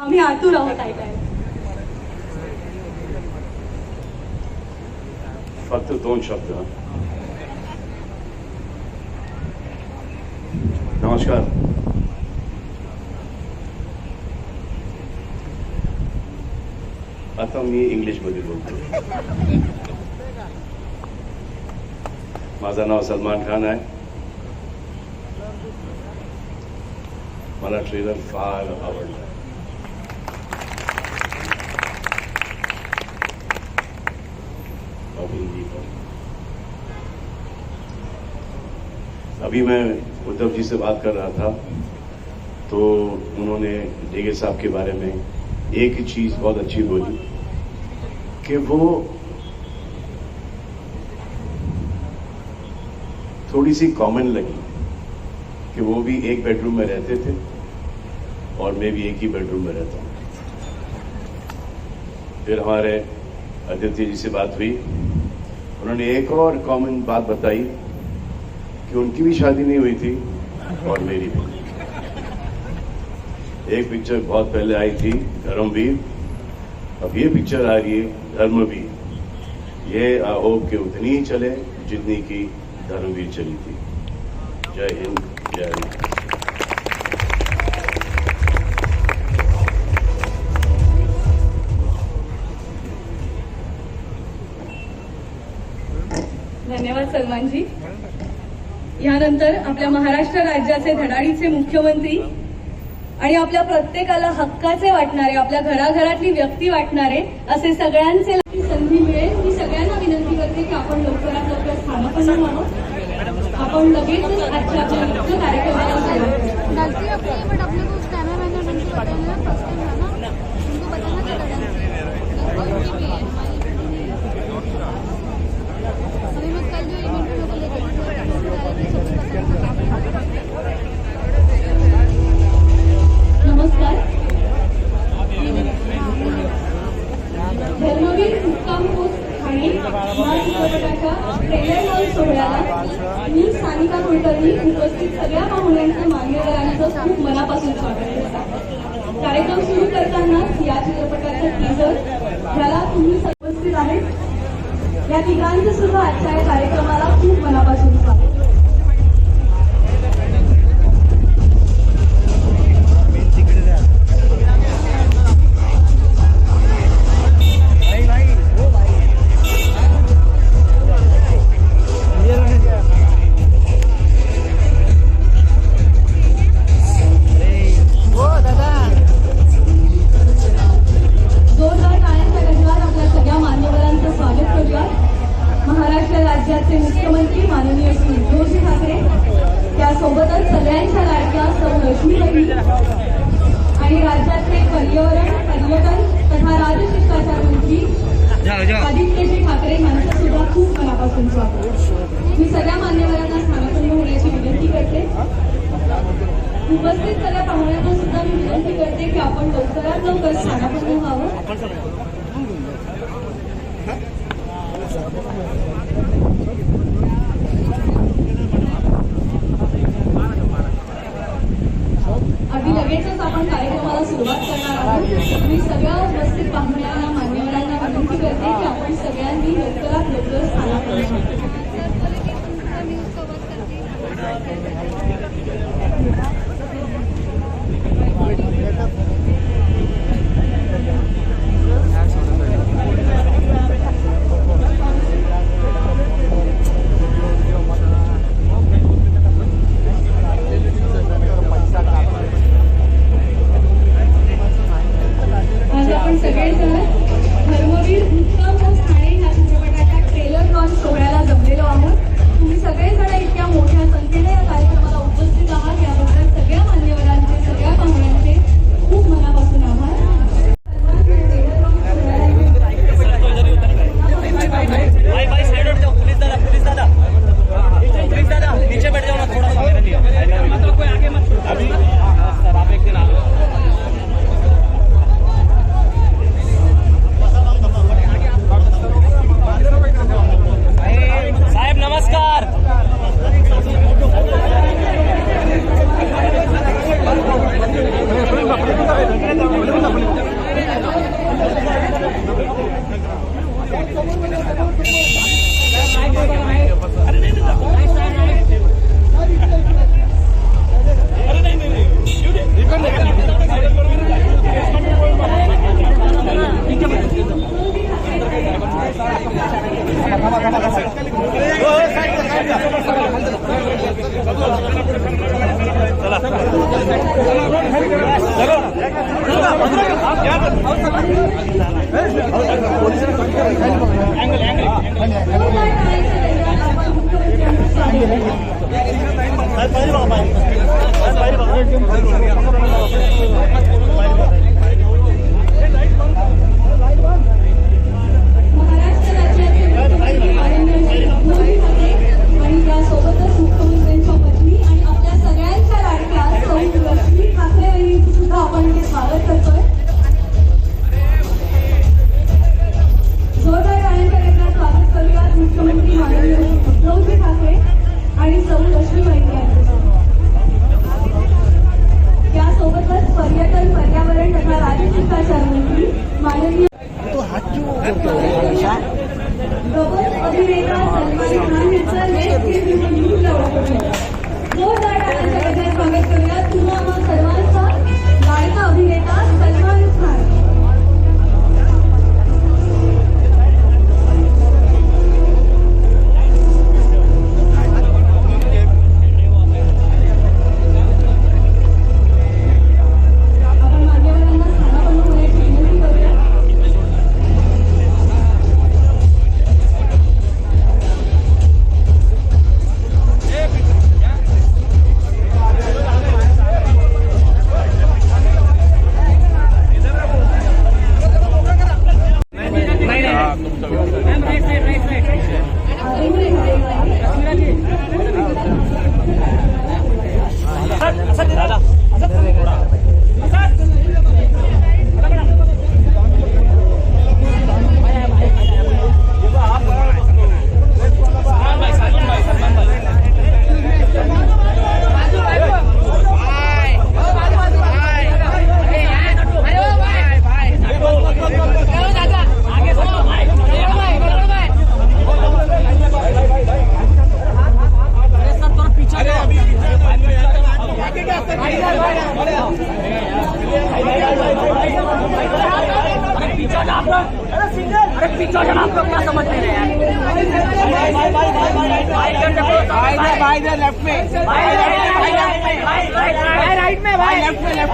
आम्ही आतुर आहोत ऐकायला. फक्त 2 शब्द. नमस्कार. आता मी इंग्लिशमध्ये बोलतो. माझं नाव सलमान खान आहे. मला ट्रेलर फार आवडला. अभी मैं उद्धव जी से बात कर रहा था तो उन्होंने डेगे साहब के बारे में एक चीज बहुत अच्छी बोली कि वो थोड़ी सी कॉमन लगी कि वो भी एक बेडरूम में रहते थे और मैं भी एक ही बेडरूम में रहता हूँ. फिर हमारे आदित्य जी से बात हुई. उन्होंने एक और कॉमन बात बताई कि उनकी भी शादी नहीं हुई थी और मेरी भी. एक पिक्चर बहुत पहले आई थी धर्मवीर. अब ये पिक्चर आ रही है धर्मवीर. ये आई होप कि उतनी ही चले जितनी की धर्मवीर चली थी. जय हिंद, जय हिंद. धन्यवाद सलमानजी. यानंतर आपल्या महाराष्ट्र राज्याचे धडाडीचे मुख्यमंत्री आणि आपल्या प्रत्येकाला हक्काचे वाटणारे, आपल्या घराघरातली व्यक्ती वाटणारे असे सगळ्यांचे संधी मिळेल. मी सगळ्यांना विनंती करते की आपण लवकरात लवकर स्थानापन्न व्हावं. आपण लगेचच आजच्या आपल्या मुख्य कार्यक्रमाला सुरुवात नमस्कार. धर्मवीर मुक्काम पोस्ट ठाणे या चित्रपटाच्या ट्रेलर लॉन्च सोहळ्याला मी सानिका कुलकर्णी उपस्थित सगळ्या पाहुण्यांचं मान्यवरांचं खूप मनापासून स्वागत करते. कार्यक्रम सुरू करतानाच या चित्रपटाचं टीजर ज्याला तुम्ही उपस्थित आहेत या तिघांचं सुद्धा आजच्या या कार्यक्रमाला खूप मनापासून स्वागत. महाराष्ट्र राज्याचे मुख्यमंत्री माननीय श्री उद्धवजी ठाकरे, त्यासोबतच सगळ्यांच्या लाडक्या सौ लक्ष्मीबाई आणि राज्याचे पर्यावरण, पर्यटन तथा राजशिष्टाचार मंत्री आदित्यजी ठाकरे यांचं सुद्धा खूप मनापासून स्वागत. मी सगळ्या मान्यवरांना स्थानापन्न होण्याची विनंती करते. उपस्थित सगळ्या पाहुण्यांना सुद्धा मी विनंती करते की आपण लवकरात लवकर स्थानापन्न व्हावं. अगदी लगेचच आपण कार्यक्रमाला सुरुवात करणार आहोत. मी सगळ्या उपस्थित पाहुण्यांना, मान्यवरांना विनंती करते की आपण सगळ्यांनी लवकरात लवकर स्थानापन्न व्हावं. धर्मवीर मुक्काम पोस्ट ठाणे या चित्रपटाच्या ट्रेलर लॉन्च सोहळ्याला जमलेलो आहोत. तुम्ही सगळेजण इतक्या मोठ्या संख्येने या कार्यक्रमाला उपस्थित आहात याबद्दल सगळ्या मान्यवरांचे, सगळ्या पाहुण्यांचे खूप मनापासून महाराष्ट्र राज्याचे मुख्यमंत्री माननीय श्री उद्धव ठाकरे आणि त्यासोबतच मुख्यमंत्र्यांच्या पत्नी आणि आपल्या सगळ्यांच्या लाडक्या सौ लक्ष्मी ठाकरे यांनी सुद्धा आपण इथे स्वागत करतोय. जोरदार टाळ्यांच्या गजरात स्वागत करूयात मुख्यमंत्री माननीय उद्धवजी ठाकरे आणि सौ लक्ष्मीबाई यांचं. त्यासोबतच पर्यटन पर्यावरण तथा राजशिष्टाचार मंत्री माननीय प्रबल अभिनेता सलमान खान यांचं नेट जोरदार टाळ्यांच्या गजरात स्वागत करूयात. पुन्हा आम्हा सर्वांचा लाडका अभिनेता सलमान खान. आपण मान्यवरांना स्थानापन्न होण्याची विनंती करूया. अरे पीछे जाना आप लोग क्या समझ नहीं रहे यार। भाई इधर लेफ्ट में, भाई राइट में, भाई लेफ्ट में, भाई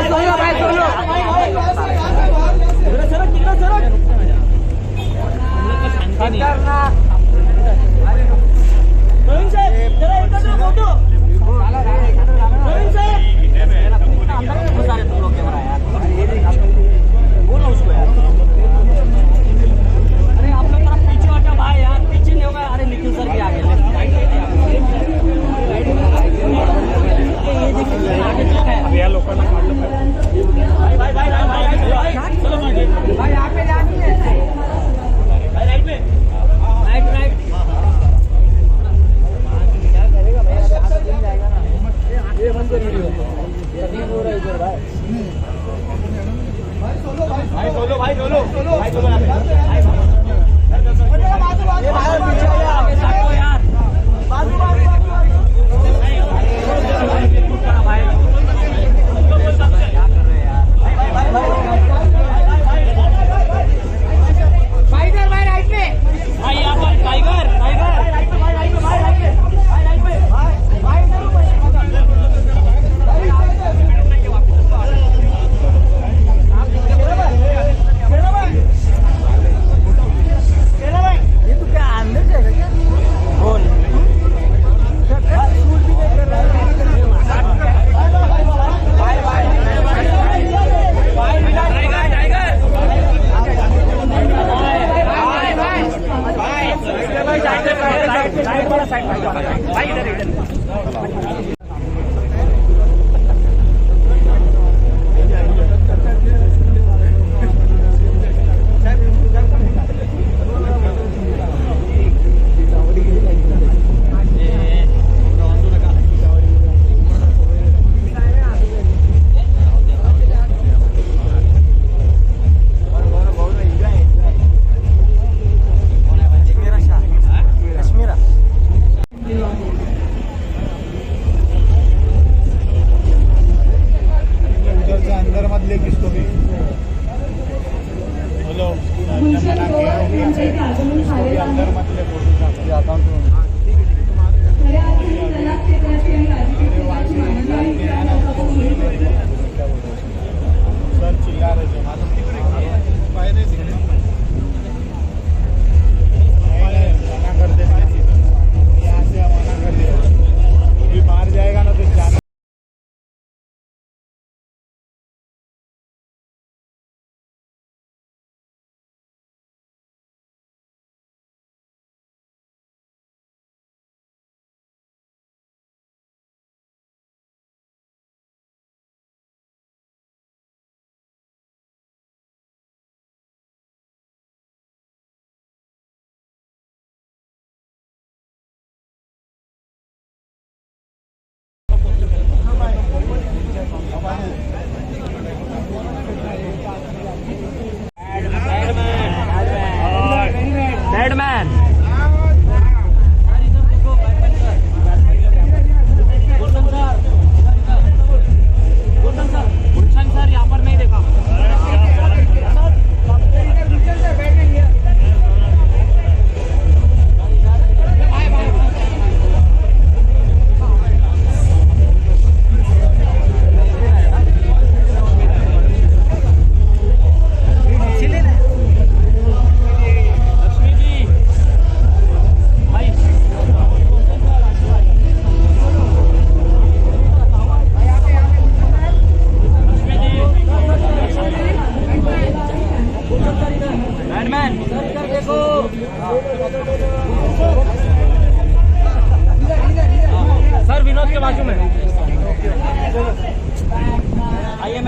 सोलो, भाई सोलो।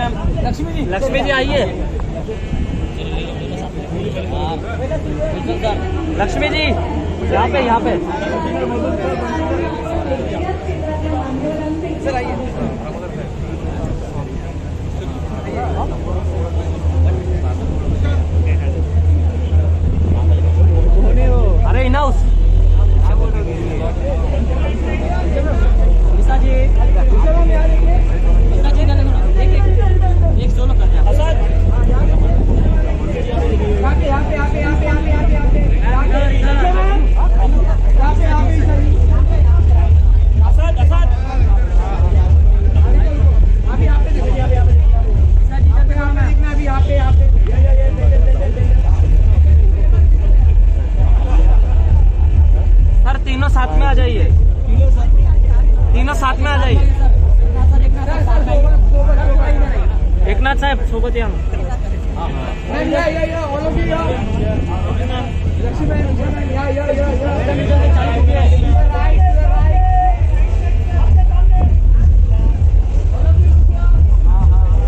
मैम। लक्ष्मी जी आइए। लक्ष्मी जी यहाँ पे सर आइए। अरे इनाउस एक सोलो कर दिया। सर तीनों साथ में आ जाइए। तीनों साथ में आ जाइए। एकनाथ साहेब सोबत या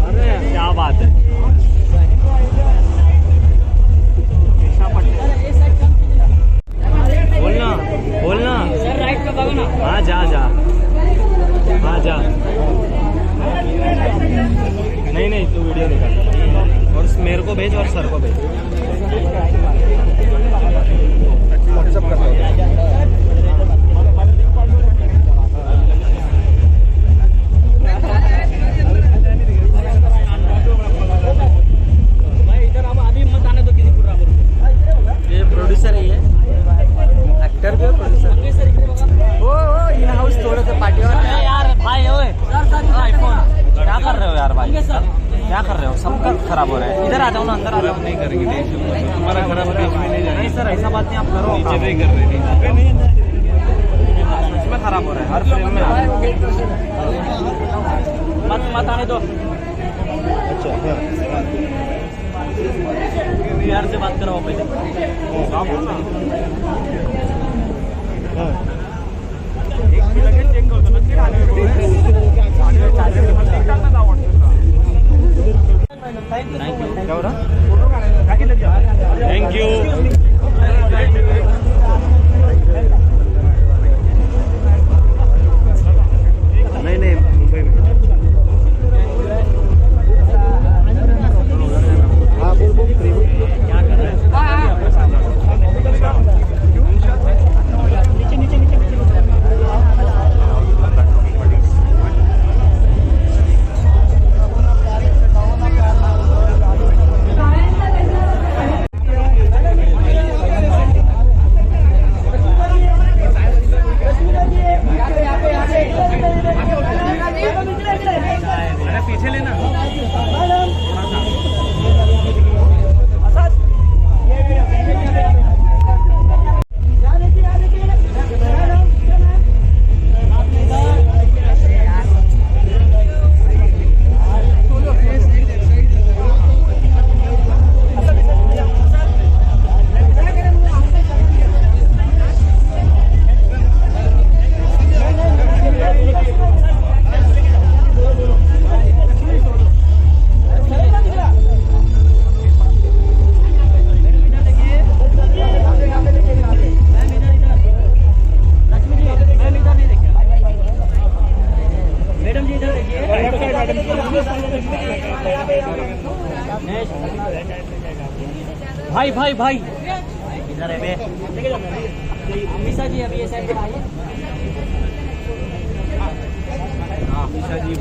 अरे क्या बात है। बोलना सर राइट पे बघा ना। हाँ जा नहीं तू वीडियो निकाल और मेरे को भेज और सर को भेज। व्हाट्सएप कर भाई इधर अब अभी मत आने दो किसी पूरा। ये प्रोड्यूसर ही है, एक्टर भी प्रोड्यूसर। ओ इन हाउस थोड़ा सा पार्टी और यार भाई ओए आईफोन क्या कर रहे हो यार भाई? क्या कर रहे हो? सबका खराब हो रहा है। इधर आ जाओ ना, अंदर आ जाओ। नहीं करेंगे टेंशन, हमारा खराब बीच में नहीं जाना। नहीं सर ऐसा बात नहीं, आप करो। नीचे नहीं कर रहे नहीं सच में खराब हो रहा है हर फ्रेम में। मत आने दो। अच्छा प्यार से बात करो पहले। Thank you. नहीं मुंबई में। हाँ बोल क्या कर रहे हैं? नीचे पीछे लेना भाई इधर है बे। अमीषा जी अभी ये साइड पे आइए। हाँ अमीषा जी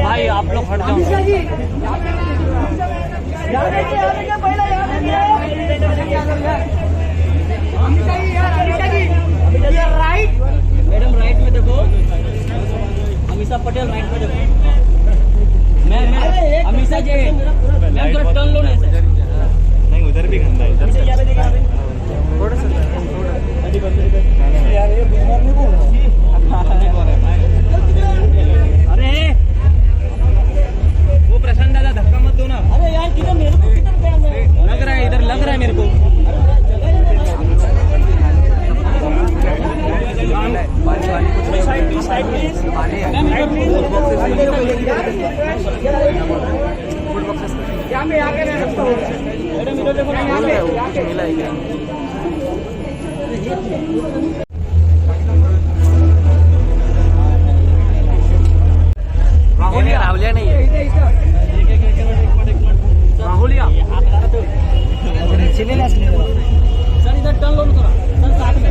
भाई आप लोग हट जाओ। राइट मैडम, राइट में देखो। अमीषा पटेल राइट में देखो। मैं अमीषा जी मैं थोड़ा टर्न लो नहीं उधर भी गंदा है। इधर से थोड़ा सा अरे वो प्रशांत दादा धक्का मत दो ना। अरे यार किधर मेरे को लग रहा है, इधर लग रहा है मेरे को। राहुलिया नहीं है राहुलिया सर इधर टर्न लो थोड़ा सर साथ में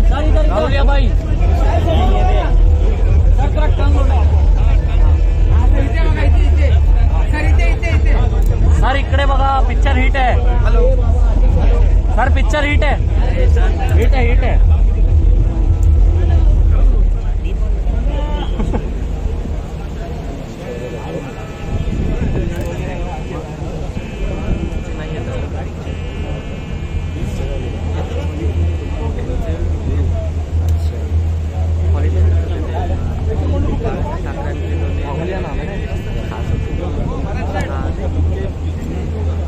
सर इधर राहुलिया भाई सर थोड़ा टर्न लो सर इकडे बघा पिक्चर हिट आहे हॅलो सर पिक्चर हिट आहे हिट आहे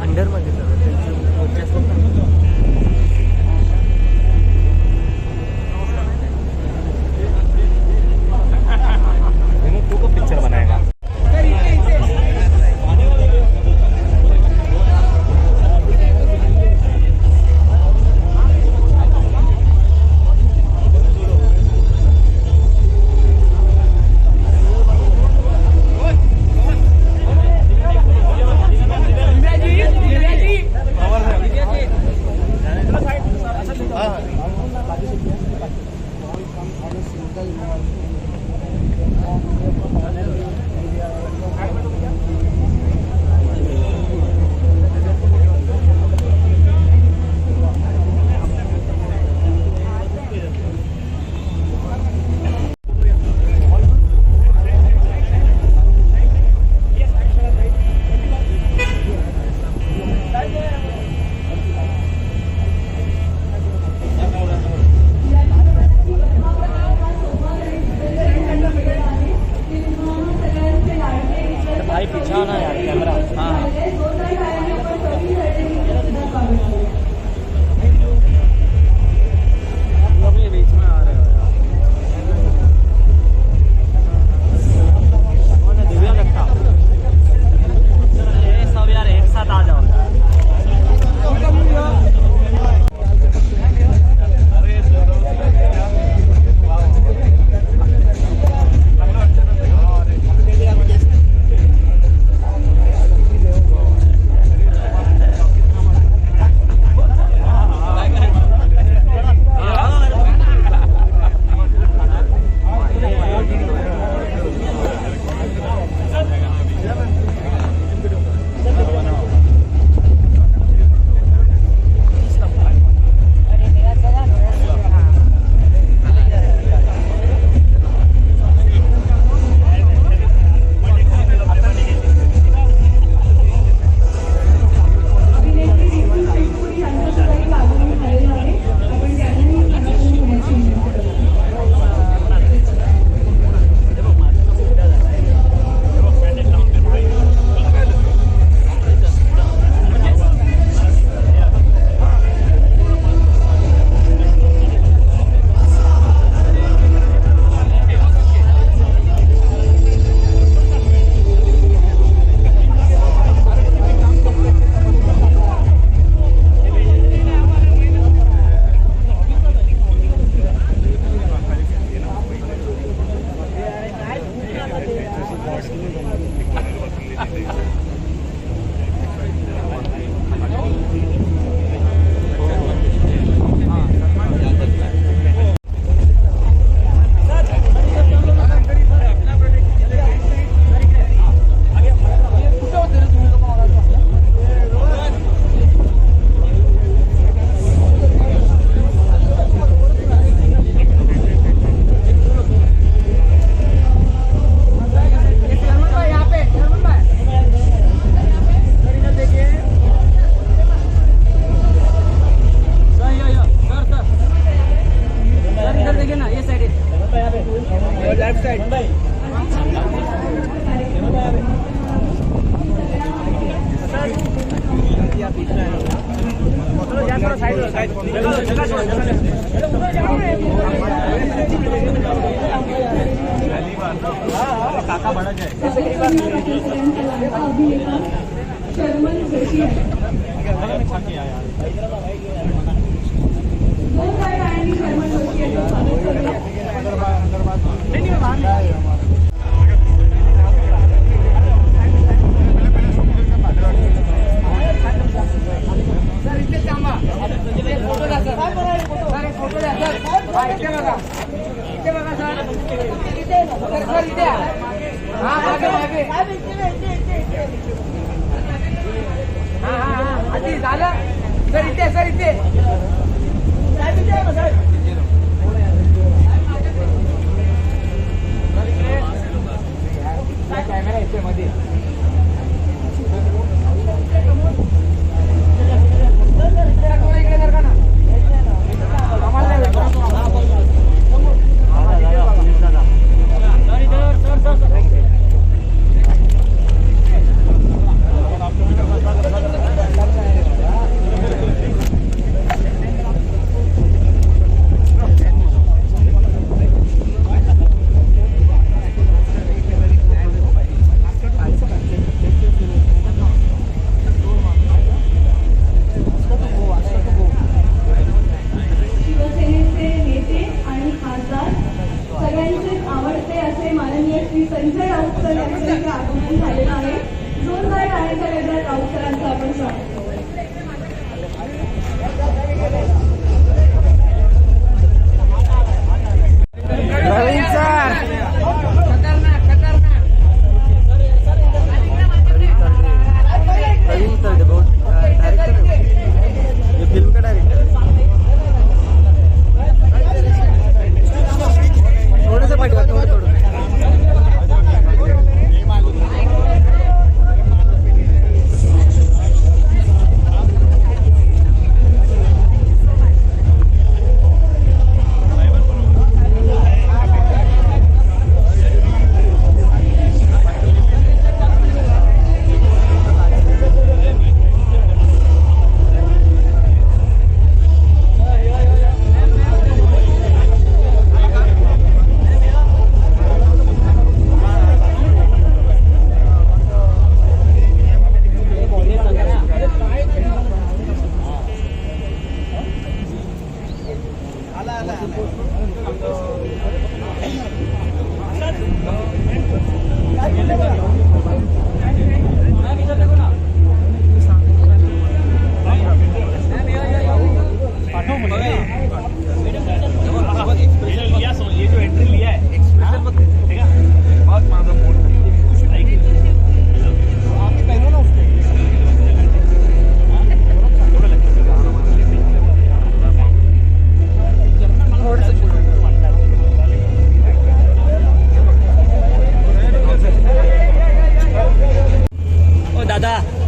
अंडरमध्ये तू को पिक्चर बनाएगा काका बड़ा जाए अभिनेता शर्मन जोशी आहे. दोन गाण्यांनी शर्मन जोशी यांचं स्वागत करूया. कॅमेरा येते मध्ये शिवसेनेचे नेते आणि खासदार सगळ्यांचे आवडते असे माननीय श्री संजय राऊत सर यांचे इथे आगमन झालेलं आहे. जोरदार टाळ्यांच्या गजरात राऊत सरांचं आपण स्वागत करू. प्रवीण सर प्रवीण सर बहुत डायरेक्टर है ये फिल्म का डायरेक्टर है. थोड़ा सा पाठवा थोडं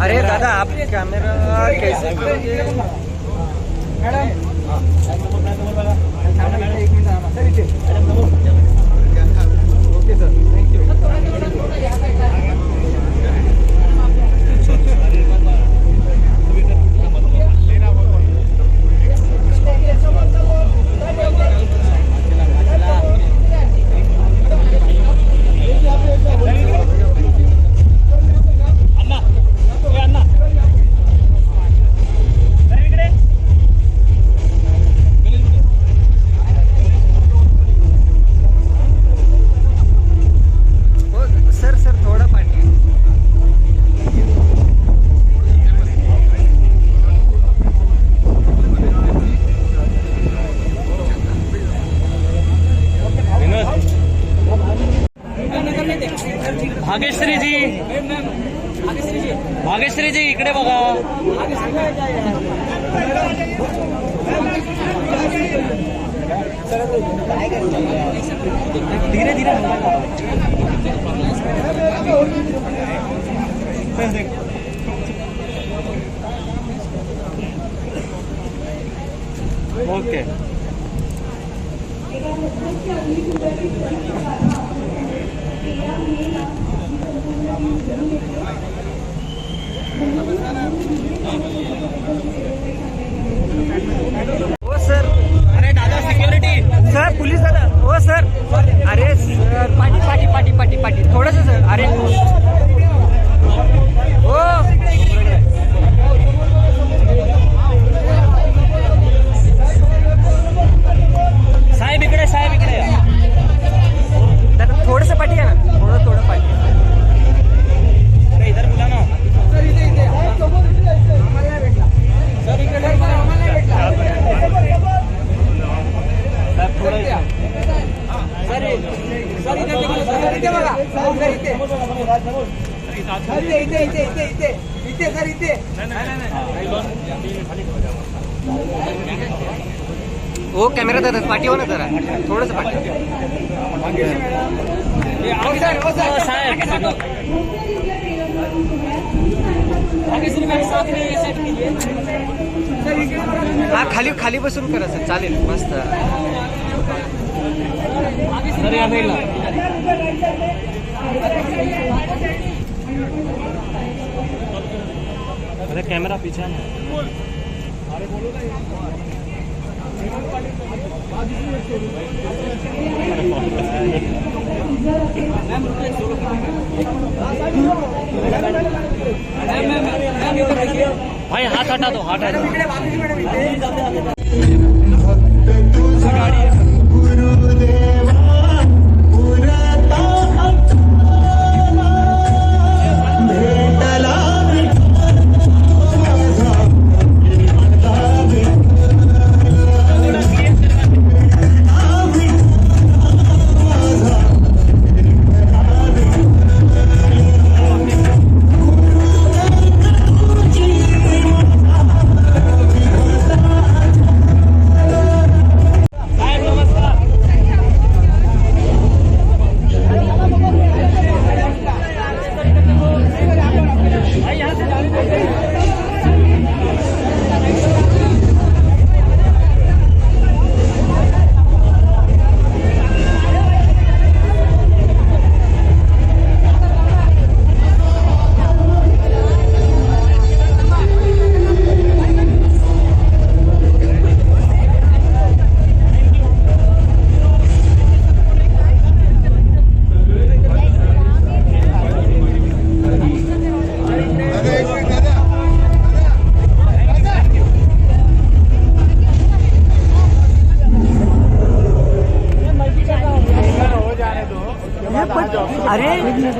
अरे दादा आप कैमरा कैसे मैडम एक मिनिट सर इथे ओके सर थँक्यू. भाग्यश्री जी इकडे बघा. धीरे धीरे ओके. ओ सर, अरे दादा सिक्युरिटी सर पुलिस दादा. ओ सर, अरे सर पाटी पाटी पाटी पाटी पाटी थोडंसं हो कॅमेरा देतात पाठीवर ना जरा थोडंच पाठी हा खाली खाली बसून करा सर चालेल मस्त अरे कॅमेरा पीछे भाई हाथ हटा दो हाथ हटा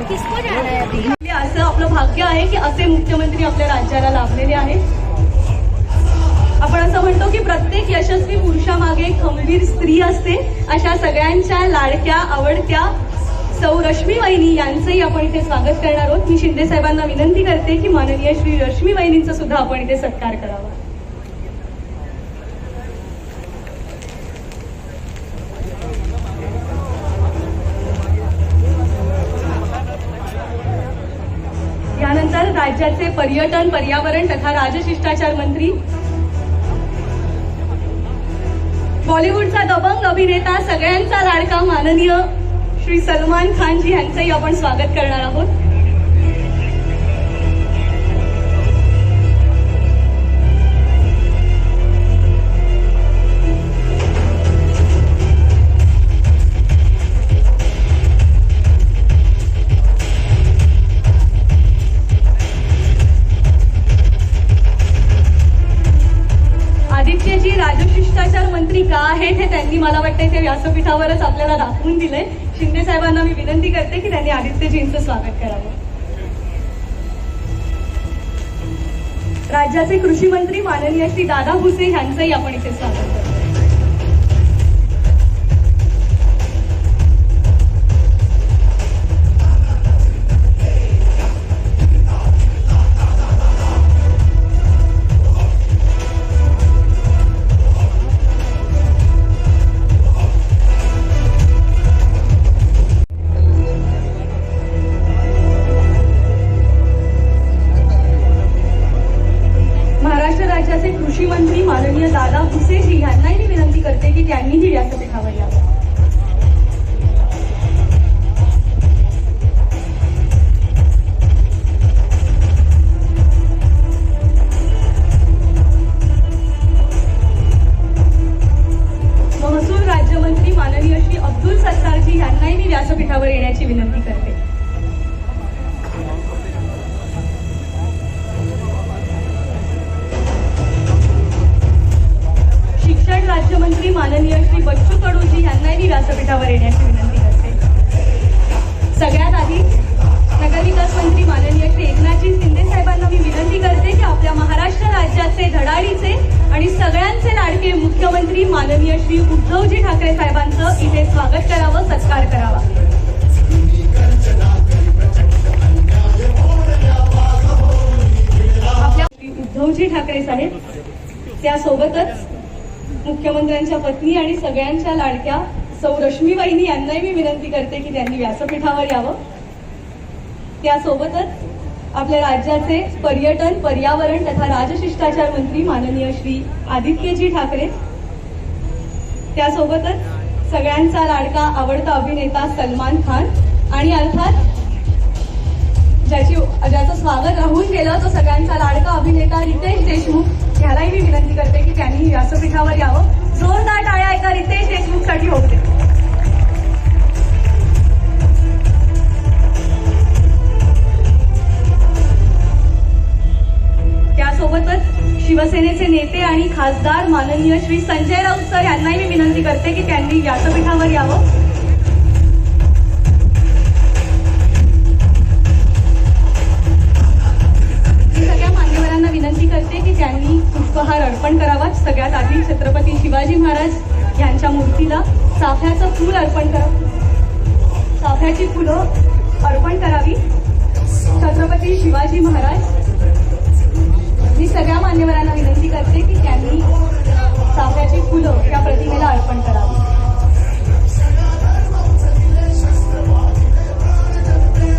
किसको जाना है अभी? असं आपलं भाग्य आहे की असे मुख्यमंत्री आपल्या राज्याला लाभलेले आहेत. आपण असं म्हणतो की प्रत्येक यशस्वी पुरुषामागे एक खंबीर स्त्री असते. अशा सगळ्यांच्या लाडक्या आवडत्या सौ रश्मी वहिनी यांचंही आपण इथे स्वागत करणार आहोत. मी शिंदे साहेबांना विनंती करते की माननीय श्री रश्मी वहिनींचा सुद्धा आपण इथे सत्कार करावा. यानंतर राज्याचे पर्यटन पर्यावरण तथा राजशिष्टाचार मंत्री बॉलिवूडचा दबंग अभिनेता सगळ्यांचा लाडका माननीय श्री सलमान खान जी यांचंही आपण स्वागत करणार आहोत. आदित्यजी राजशिष्टाचार मंत्री का आहेत हे त्यांनी मला वाटतं ते व्यासपीठावरच आपल्याला दाखवून दिलंय. शिंदे साहेबांना मी विनंती करते की त्यांनी आदित्यजींचं स्वागत करावं. राज्याचे कृषी मंत्री माननीय श्री दादा भुसे यांचंही आपण इथे स्वागत करतो. राज्याचे कृषी मंत्री माननीय दादा भुसेजी यांनाही मी विनंती करते की त्यांनीही व्यासपीठावर यावं. महसूल राज्यमंत्री माननीय श्री अब्दुल सत्तारजी यांनाही मी व्यासपीठावर येण्याची विनंती करते. शिक्षण राज्यमंत्री माननीय श्री बच्चू कडूजी यांनाही मी व्यासपीठावर येण्याची विनंती करते. सगळ्यात आधी नगरविकास मंत्री माननीय श्री एकनाथजी शिंदे साहेबांना मी विनंती करते की आपल्या महाराष्ट्र राज्याचे धडाडीचे आणि सगळ्यांचे लाडके मुख्य मुख्यमंत्री माननीय श्री उद्धवजी ठाकरे साहेबांचं इथे स्वागत करावं, सत्कार करावा. आपल्या श्री उद्धवजी ठाकरे साहेब, त्यासोबतच मुख्यमंत्र्यांच्या पत्नी आणि सगळ्यांच्या लाडक्या सौ रश्मीबाईंनी यांनाही मी विनंती करते की त्यांनी व्यासपीठावर यावं. त्यासोबतच आपल्या राज्याचे पर्यटन, पर्यावरण तथा राजशिष्टाचार मंत्री माननीय श्री आदित्यजी ठाकरे, त्यासोबतच सगळ्यांचा लाडका आवडता अभिनेता सलमान खान आणि अर्थात ज्याचं स्वागत राहून गेलं तो सगळ्यांचा लाडका अभिनेता रितेश देशमुख, ह्यालाही मी विनंती करते की त्यांनी व्यासपीठावर यावं. जोरदार टाळ्या एका रितेश देशमुखसाठी होऊ दे. त्यासोबतच शिवसेनेचे नेते आणि खासदार माननीय श्री संजय राऊत सर यांनाही मी विनंती करते की त्यांनी व्यासपीठावर यावं. मी सगळ्या मान्यवरांना विनंती करते की त्यांनी पुष्पहार अर्पण करावा. सगळ्यात आधी छत्रपती शिवाजी महाराज यांच्या मूर्तीला चाफ्याचं फूल अर्पण करावं, चाफ्याची फुलं अर्पण करावी. छत्रपती शिवाजी महाराज, मी सगळ्या मान्यवरांना विनंती करते की त्यांनी चाफ्याची फुलं या प्रतिमेला अर्पण करावी.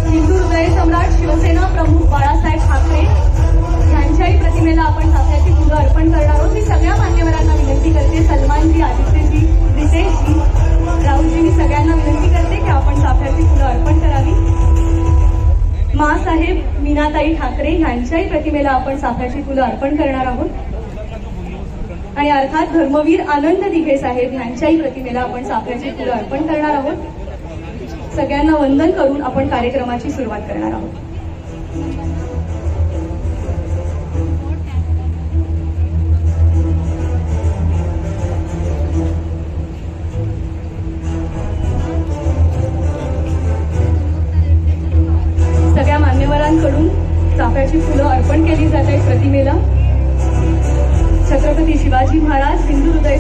हिंदू हृदय सम्राट शिवसेना प्रमुख बाळासाहेब ठाकरे यांच्याही प्रतिमेला आपण चाफ्याची फुलं अर्पण करणार आहोत. मी सगळ्या मान्यवरांना विनंती करते, सलमानजी, आदित्यजी, रितेशजी, राहुलजी, मी सगळ्यांना विनंती करते की आपण चाफ्याची फुलं अर्पण करावी. माँसाहेब मीनाताई ठाकरे यांच्याही प्रतिमेला आपण चाफ्याची फुलं अर्पण करणार आहोत. आणि अर्थात धर्मवीर आनंद दिघे साहेब यांच्याही प्रतिमेला आपण चाफ्याची फुलं अर्पण करणार आहोत. सगळ्यांना वंदन करून आपण कार्यक्रमाची सुरुवात करणार आहोत. सगळ्या मान्यवरांकडून चाफ्याची फुलं अर्पण केली जात आहेत प्रतिमेला. छत्रपती शिवाजी महाराज हिंदू हृदय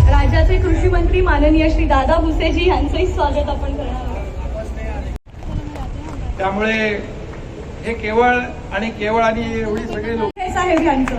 राज्याचे कृषी मंत्री माननीय श्री दादा भुसेजी यांचंही स्वागत आपण करणार आहोत. त्यामुळे हे केवळ आणि एवढी सगळी लोक साहेब यांचं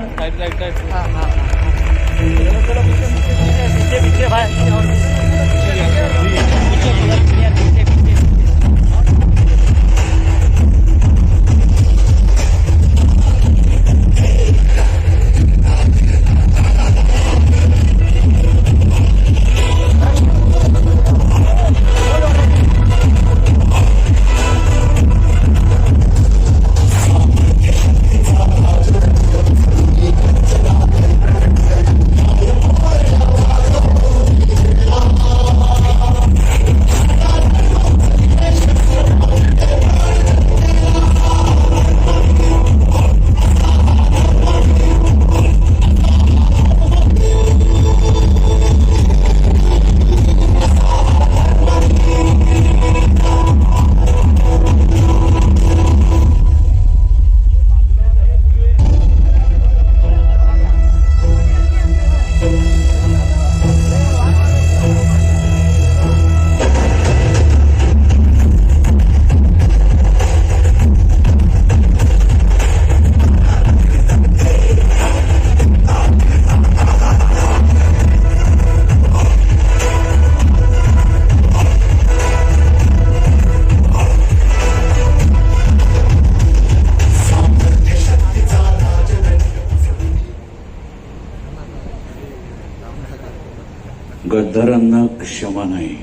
गद्दारांना क्षमा नाही,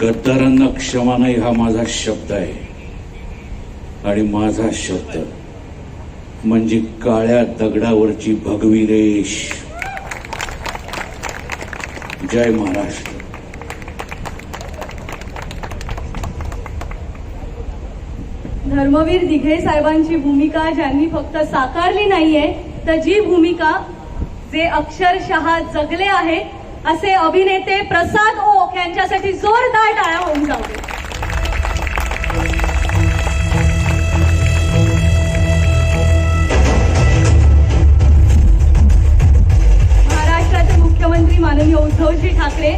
गद्दारांना क्षमा नाही हा माझा शब्द आहे. आणि माझा शब्द म्हणजे काळ्या दगडावरची भगवी रेष. जय महाराष्ट्र. धर्मवीर दिघे साहेबांची भूमिका ज्यांनी फक्त साकारली नाहीये, तर जी भूमिका जे अक्षरशः जगले आहे असे अभिनेते प्रसाद ओक यांच्यासाठी जोरदार टाळ्या होऊन जाऊ दे. महाराष्ट्राचे मुख्यमंत्री माननीय उद्धवजी ठाकरे,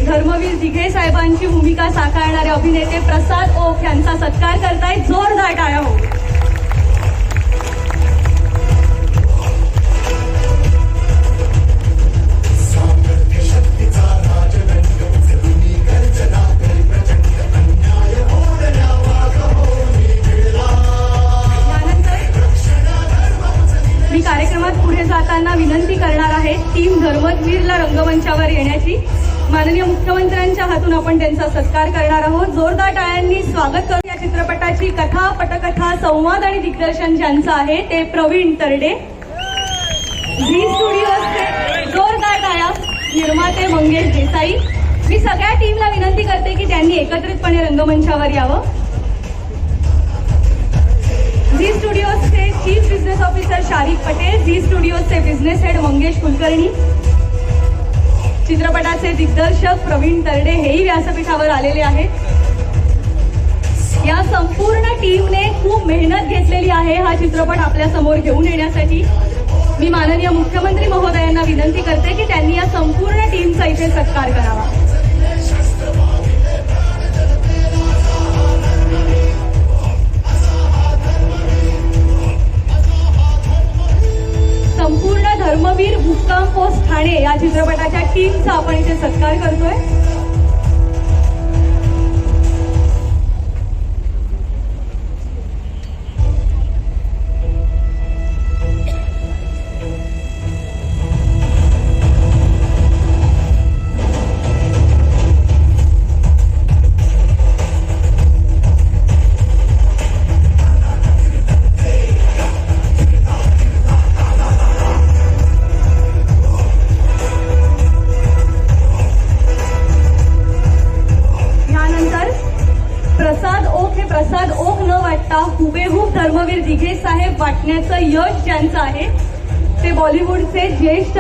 धर्मवीर दिघे साहेबांची भूमिका साकारणारे अभिनेते प्रसाद ओक यांचा सत्कार करतायत. जोरदार टाळ्या होऊ दे. मी कार्यक्रमात पुढे जाताना विनंती करणार आहे टीम धर्मवीरला रंगमंचावर येण्याची. माननीय मुख्यमंत्र्यांच्या हातून आपण त्यांचा सत्कार करणार आहोत. जोरदार टाळ्यांनी स्वागत करू. या चित्रपटाची कथा, पटकथा, संवाद आणि दिग्दर्शन ज्यांचं आहे ते प्रवीण तरडे. झी स्टुडिओजचे जोरदार टाळ्या निर्माते मंगेश देसाई. मी सगळ्या टीमला विनंती करते की त्यांनी एकत्रितपणे रंगमंचावर यावं. झी स्टुडिओजचे chief business officer Sharik Patel, Zee स्टुडिओजचे बिझनेस हेड मंगेश कुलकर्णी, चित्रपटाचे दिग्दर्शक प्रवीण तरडे हेही व्यासपीठावर आलेले आहेत. या संपूर्ण टीमने खूप मेहनत घेतलेली आहे हा चित्रपट आपल्या समोर घेऊन येण्यासाठी. मी माननीय मुख्यमंत्री महोदयांना विनंती करते की त्यांनी या संपूर्ण टीमचा इथे सत्कार करावा. संपूर्ण धर्मवीर मुक्काम पोस्ट ठाणे या चित्रपटाच्या टीमचा आपण इथे सत्कार करतोय. प्रसाद ओक न वाटता हुबेहूब धर्मवीर दिघे साहेब वाटण्याचं यश ज्यांचं आहे ते बॉलिवूडचे ज्येष्ठ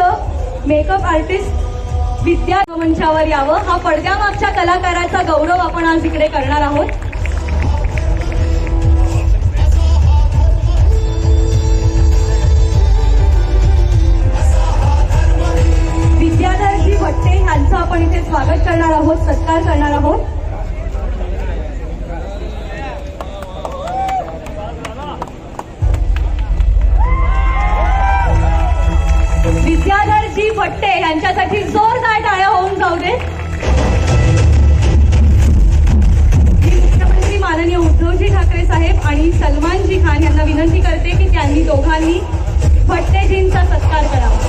मेकअप आर्टिस्ट विद्या मंचावर यावं. हा पडद्यामागच्या कलाकाराचा गौरव आपण आज इकडे करणार आहोत. विद्याधरजी भट्टे यांचं आपण इथे स्वागत करणार आहोत, सत्कार करणार आहोत. विद्याधरजी भट्टे यांच्यासाठी जोरदार टाळ्या होऊन जाऊ दे. मुख्यमंत्री माननीय उद्धवजी ठाकरे साहेब आणि सलमानजी खान यांना विनंती करते की त्यांनी दोघांनी भट्टेजींचा सत्कार करावा.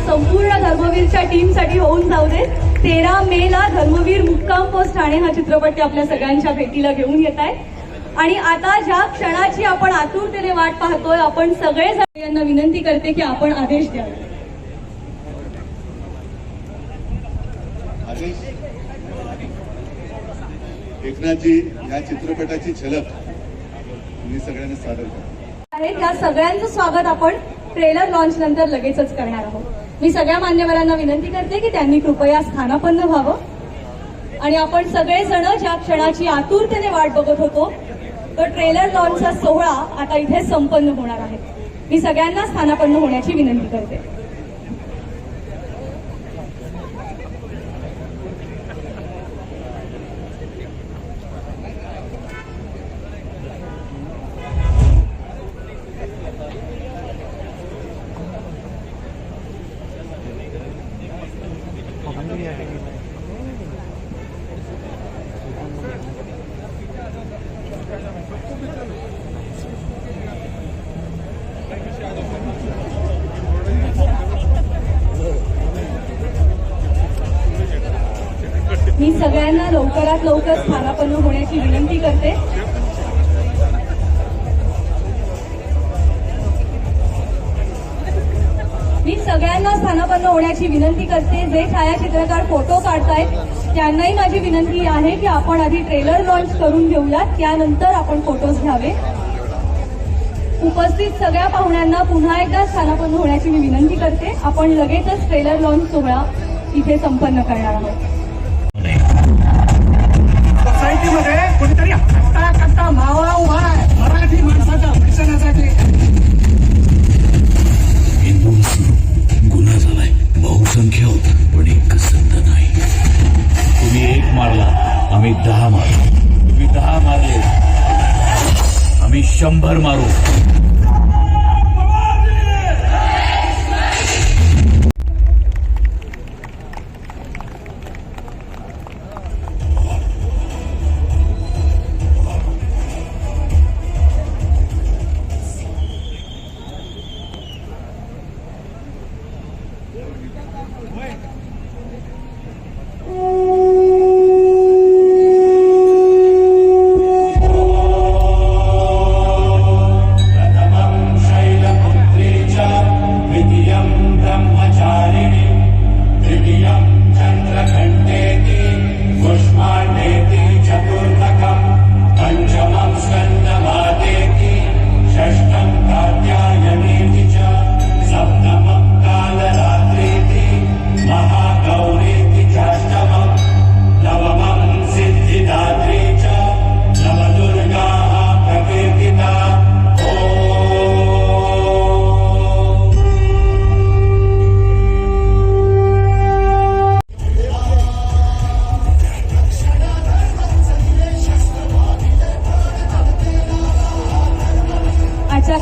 संपूर्ण धर्मवीरच्या टीमसाठी होऊन जाऊ दे. 13 मेला धर्मवीर मुक्काम पोस्ट ठाणे हा चित्रपट ते आपल्या सगळ्यांच्या भेटीला घेऊन येत आहे. आणि आता ज्या क्षणाची आपण आतुरतेने वाट पाहतोय, आपण सगळेजण यांना विनंती करते की आपण आदेश द्यावे. एकनाथजी या चित्रपटाची झलक तुम्ही सगळ्यांनी सादर करा. त्या सगळ्यांचं स्वागत आपण ट्रेलर लॉन्च नंतर लगेचच करणार आहोत. मी सगळ्या मान्यवरांना विनंती करते की त्यांनी कृपया स्थानापन्न व्हावं. आणि आपण सगळेजण ज्या क्षणाची आतुरतेने वाट बघत होतो तो ट्रेलर लॉन्चचा सोहळा आता इथे संपन्न होणार आहे. मी सगळ्यांना स्थानापन्न होण्याची विनंती करते. मी सगळ्यांना लवकरात लवकर स्थानापन्न होण्याची विनंती करते. मी सगळ्यांना स्थानापन्न होण्याची विनंती करते. जे छायाचित्रकार फोटो काढतायत त्यांनाही माझी विनंती आहे की आपण आधी ट्रेलर लॉन्च करून घेऊयात, त्यानंतर आपण फोटोज घ्यावे. उपस्थित सगळ्या पाहुण्यांना पुन्हा एकदा स्थानापन्न होण्याची मी विनंती करते. आपण लगेचच ट्रेलर लॉन्च सोहळा इथे संपन्न करणार आहोत. सोसायटीमध्ये कोणीतरी हट्टा कट्टा मावळा उभा आहे मराठी माणसाच्या रक्षणासाठी. हिंदू गुन्हा झालाय, बहुसंख्य पण एक संत नाही. तुम्ही एक मारला, आम्ही 10 मारलो. तुम्ही 10 मारले, आम्ही 100 मारू.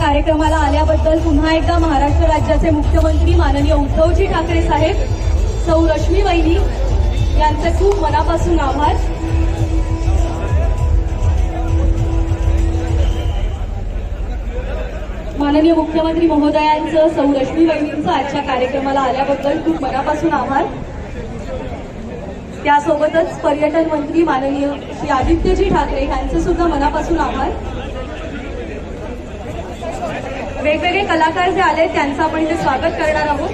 कार्यक्रमाला आल्याबद्दल पुन्हा एकदा महाराष्ट्र राज्याचे मुख्यमंत्री माननीय उद्धवजी ठाकरे साहेब, सौ रश्मी वहिनी यांचे खूप मनापासून आभार. माननीय मुख्यमंत्री महोदयांचं, सौ रश्मी वहिनींचं आजच्या कार्यक्रमाला आल्याबद्दल खूप मनापासून आभार. त्यासोबतच पर्यटन मंत्री माननीय श्री आदित्यजी ठाकरे यांचे सुद्धा मनापासून आभार. वेगवेगळे कलाकार जे आले त्यांचं आपण इथे स्वागत करणार आहोत.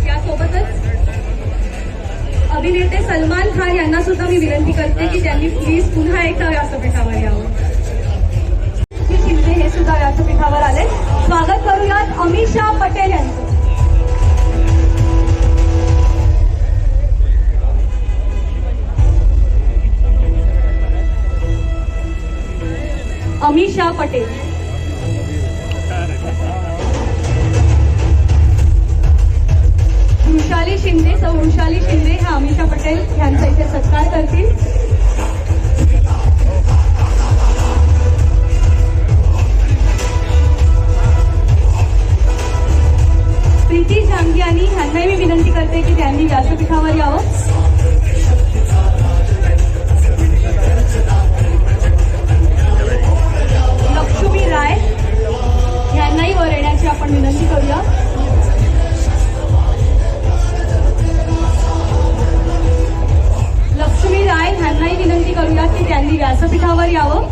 त्यासोबतच अभिनेते सलमान खान यांना सुद्धा मी विनंती करते की त्यांनी प्लीज पुन्हा एकदा व्यासपीठावर यावं. शिंदे हे सुद्धा व्यासपीठावर आले. स्वागत करूयात अमिषा पटेल यांचं. अमिषा पटेल. वृषाली शिंदे, सौ वृषाली शिंदे ह्या अमिषा पटेल यांचा इथे सत्कार करतील. प्रीती जांगियानी यांनाही मी विनंती करते की त्यांनी व्यासपीठावर यावं. लक्ष्मी राय यांनाही वर येण्याची आपण विनंती करूया. लक्ष्मी राय यांनाही विनंती करूया की त्यांनी व्यासपीठावर यावं.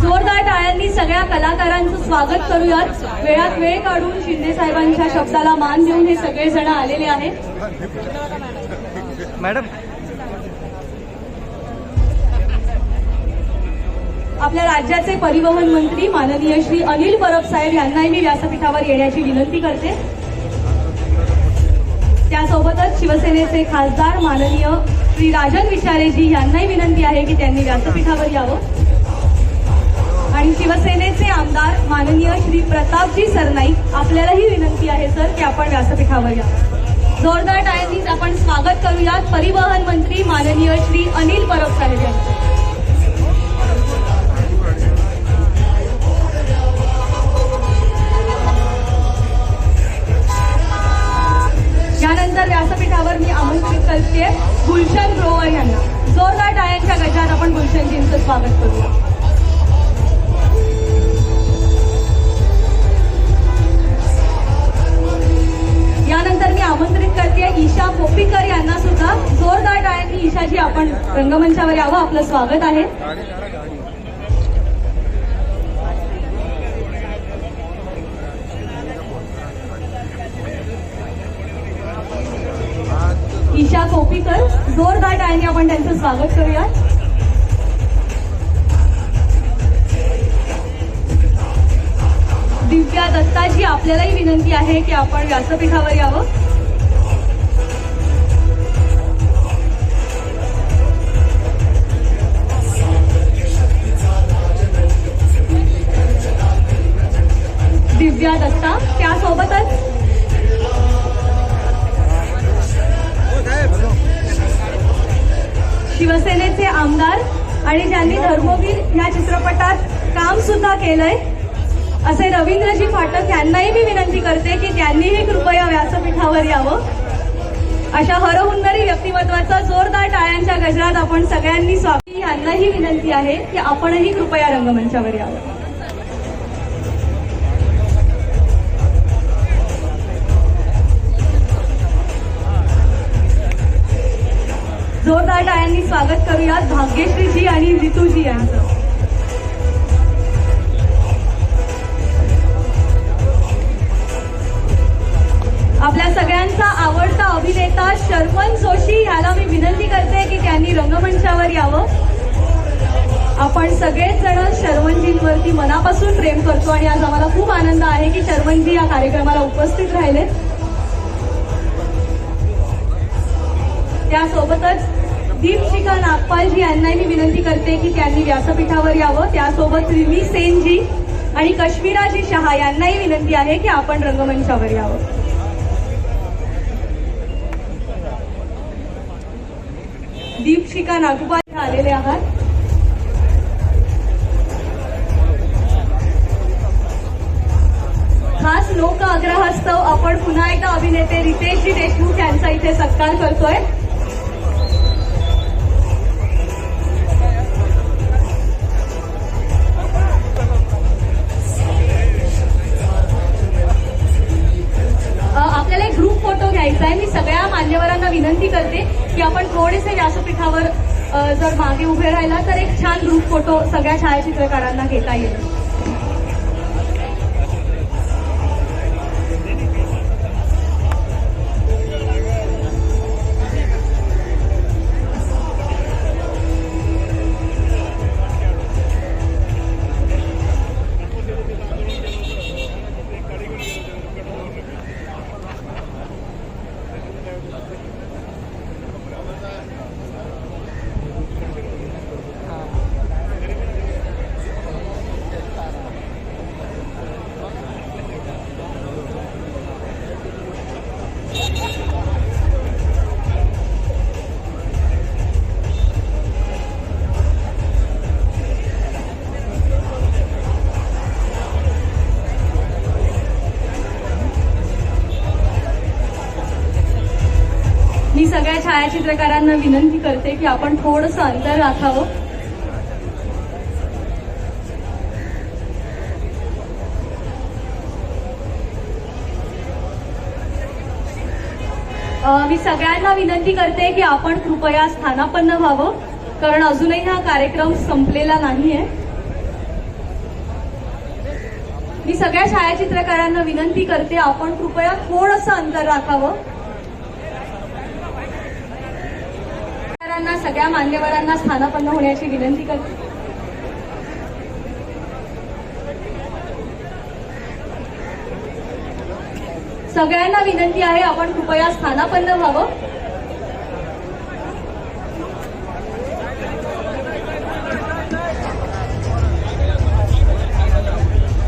जोरदार टाळ्यांनी सगळ्या कलाकारांचं स्वागत करूयात. वेळात वेळ काढून शिंदे साहेबांच्या शब्दाला मान देऊन हे सगळेजण आलेले आहेत. मॅडम, आपल्या राज्याचे परिवहन मंत्री माननीय श्री अनिल परब साहेब यांनाही मी व्यासपीठावर येण्याची विनंती करते. त्यासोबतच शिवसेनेचे खासदार माननीय श्री राजन विचारेजी यांनाही विनंती आहे की त्यांनी व्यासपीठावर यावं. आणि शिवसेनेचे आमदार माननीय श्री प्रतापजी सरनाईक आपल्यालाही विनंती आहे सर की आपण व्यासपीठावर या. जोरदार टाळ्यांनीच आपण स्वागत करूयात परिवहन मंत्री माननीय श्री अनिल परब साहेब यांचं. स्वागत करूया. यानंतर मी आमंत्रित करते ईशा कोपीकर यांना सुद्धा जोरदार टाळ्यांनी ईशाजी आपण रंगमंचावर यावं. आपलं स्वागत आहे. ईशा कोपीकर, जोरदार टाळ्यांनी आपण त्यांचं स्वागत करूया. दिव्या दत्ताजी, आपल्यालाही विनंती आहे की आपण व्यासपीठावर यावं. दिव्या दत्ता, त्यासोबतच शिवसेनेचे आमदार आणि ज्यांनी धर्मवीर या चित्रपटात काम सुद्धा केलंय असे रवींद्रजी फाटक यांनाही मी विनंती करते की त्यांनीही कृपया व्यासपीठावर यावं. अशा हरहुन्नरी व्यक्तिमत्वाचा जोरदार टाळ्यांच्या गजरात आपण सगळ्यांनी स्वागत. यांनाही विनंती आहे की आपणही कृपया रंगमंचावर यावं. जोरदार टाळ्यांनी स्वागत करूयात भाग्यश्रीजी आणि रितूजी यांचं. आपल्या सगळ्यांचा आवडता अभिनेता शर्मन जोशी ह्याला मी विनंती करते की त्यांनी रंगमंचावर यावं. आपण सगळेच जण शर्मनजींवरती मनापासून प्रेम करतो आणि आज आम्हाला खूप आनंद आहे की शर्मनजी या कार्यक्रमाला उपस्थित राहिले. त्यासोबतच दीपशिखा नागपालजी यांनाही मी विनंती करते की त्यांनी व्यासपीठावर यावं. त्यासोबत रिमी सेनजी आणि कश्मीराजी शहा यांनाही विनंती आहे की आपण रंगमंचावर यावं. दीपशिखा नागपाल आलेले आहात. खास लोक आग्रहास्तव आपण पुन्हा एकदा अभिनेते रितेशजी देशमुख यांचा इथे सत्कार करतोय. आपल्याला एक ग्रुप फोटो घ्यायचा आहे. मी सगळ्या मान्यवरांना विनंती करते की आपण थोडेसे व्यासपीठावर जर मागे उभे राहिला तर एक छान ग्रुप फोटो सगळ्या छायाचित्रकारांना घेता येईल. मी सगळ्या छायाचित्रकारांना विनंती करते की आपण थोडंसं अंतर राखावं. मी सगळ्यांना विनंती करते की आपण कृपया स्थानापन्न व्हावं, कारण अजूनही हा कार्यक्रम संपलेला नाहीये. मी सगळ्या छायाचित्रकारांना विनंती करते आपण कृपया थोडंसं अंतर राखावं. सगळ्या मान्यवरांना स्थानापन्न होण्याची विनंती करते. सगळ्यांना विनंती आहे आपण कृपया स्थानापन्न व्हावं.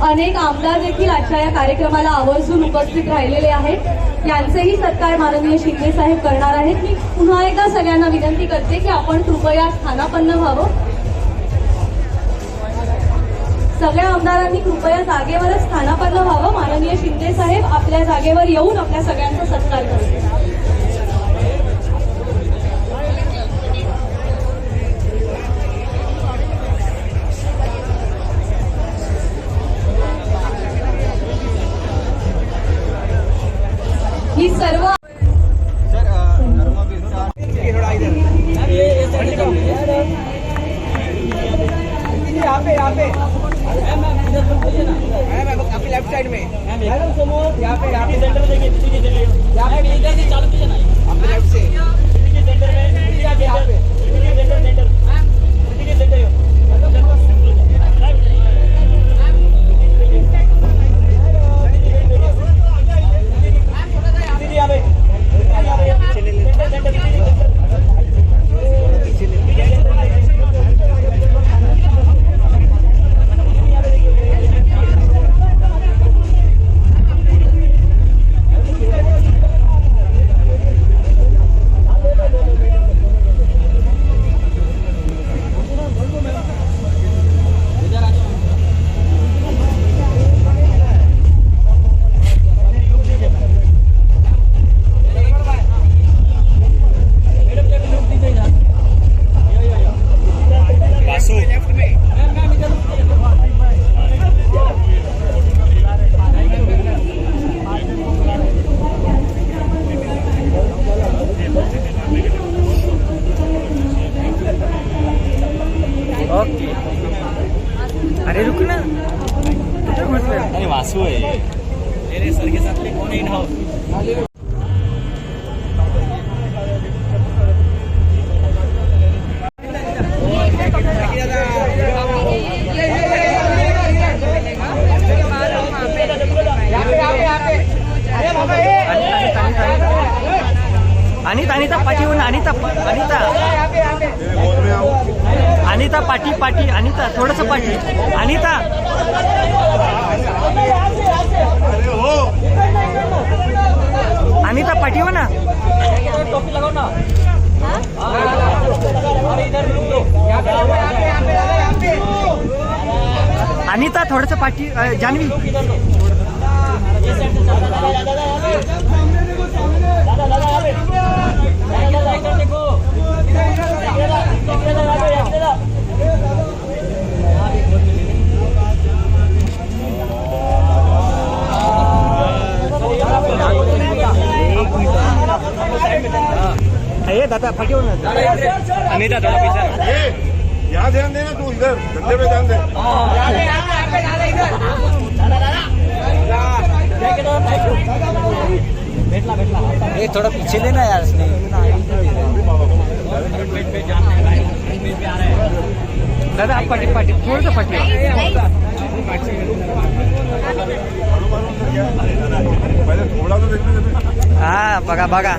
अनेक आमदार देखील आजच्या या कार्यक्रमाला आवर्जून उपस्थित राहिलेले आहेत. यांचेही सत्कार माननीय शिंदे साहेब करणार आहेत. मी पुन्हा एकदा सगळ्यांना विनंती करते की आपण कृपया स्थानापन्न व्हावं. सगळ्या आमदारांनी कृपया जागेवरच स्थानापन्न व्हावं. माननीय शिंदे साहेब आपल्या जागेवर येऊन आपल्या सगळ्यांचा सत्कार करतील. सर्व आपकी लेफ्ट साइड में मैडम समोर यहाँ पे सेंटर में देखिए यहाँ पे इधर से चालू कीजिए ना आपके लेफ्ट से सेंटर में यहाँ पे सेंटर अरे रुक ना अरे वासू है मेरे सर के साथ कौन इन हाउस अनिता अनिता पाठीहून अनिता अनिता अनिता पाठी पाठी अनिता थोडस पाठी अनिता अनिता पाठी हो ना टोपी लगाओ ना अनिता थोडस पाठी जान्हवी ये दादा पाठी हो ना अनिता थोड़ा पीछे यहाँ ध्यान देना तू इधर धंधे पे ध्यान दे ये थोड़ा पीछे लेना यार दादा आप पाठी पाठी थोडं पाठी पहिले थोडा तो देखते हा बघा बघा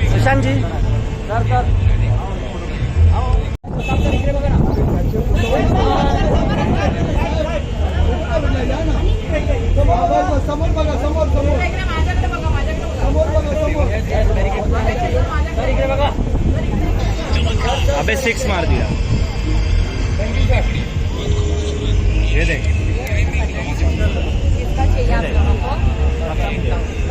सुशांत जी समोर बघा समोर समोर समोर बघा समोर अबे 6 मार दिया ये देख इसका चाहिए आप लोगों को